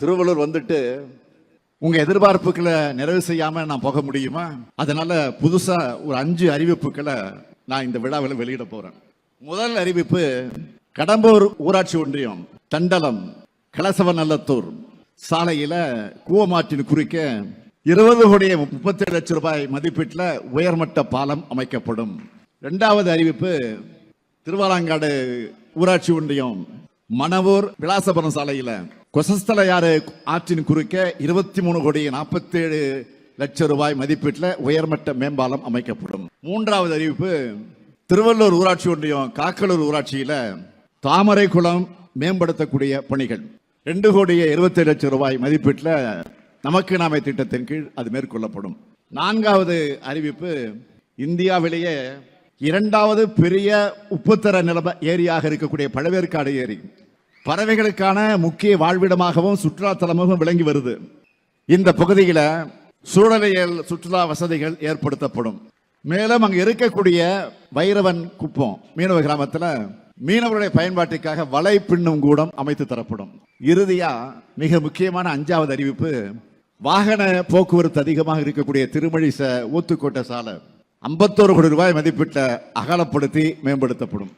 திருவள்ளூர் வந்துட்டு உங்க எதிர்பார்ப்புகளை நிறைவு செய்யாம நான் போக முடியுமா? அதனால புதுசா ஒரு 5 அறிவிப்புகளை நான் இந்த விழாவில் வெளியிட போறேன். முதல் அறிவிப்பு, கடம்பூர் ஊராட்சி ஒன்றியம் தண்டலம் கலசவநல்லத்தூர் சாலையில கூவமாற்றின் குறுக்க 20,37 ரூபாய் மதிப்பீட்டில் உயர்மட்ட பாலம் அமைக்கப்படும். இரண்டாவது அறிவிப்பு, திருவாலாங்காடு ஊராட்சி ஒன்றியம் மணவூர் விலாசபுரம் சாலையில கொசஸ்தலையாறு ஆற்றின் குறுக்க 23,47 ரூபாய் மதிப்பீட்டில் உயர்மட்ட மேம்பாலம் அமைக்கப்படும். மூன்றாவது அறிவிப்பு, திருவள்ளூர் ஊராட்சி ஒன்றியம் காக்கலூர் ஊராட்சியில தாமரை குளம் மேம்படுத்தக்கூடிய பணிகள் 2,77 ரூபாய் மதிப்பீட்டில் நமக்கு நாமே திட்டத்தின் கீழ் அது மேற்கொள்ளப்படும். நான்காவது அறிவிப்பு, இந்தியாவிலேயே 2வது பெரிய உப்புத்தர நிலம ஏரியாக இருக்கக்கூடிய பழவேற்காடு ஏரி பறவைகளுக்கான முக்கிய வாழ்விடமாகவும் சுற்றுலா தலமாகவும் விளங்கி வருது. இந்த பகுதியில சூழலியல் சுற்றுலா வசதிகள் ஏற்படுத்தப்படும். மேலும் அங்கு இருக்கக்கூடிய வைரவன் குப்பம் மீனவ கிராமத்தில் மீனவருடைய பயன்பாட்டிற்காக வலை பின்னும் கூடம் அமைத்து தரப்படும். இறுதியா மிக முக்கியமான 5வது அறிவிப்பு, வாகன போக்குவரத்து அதிகமாக இருக்கக்கூடிய திருமழிச ஊத்துக்கோட்டை சாலை 51 கோடி ரூபாய் மதிப்பீட்டை அகலப்படுத்தி மேம்படுத்தப்படும்.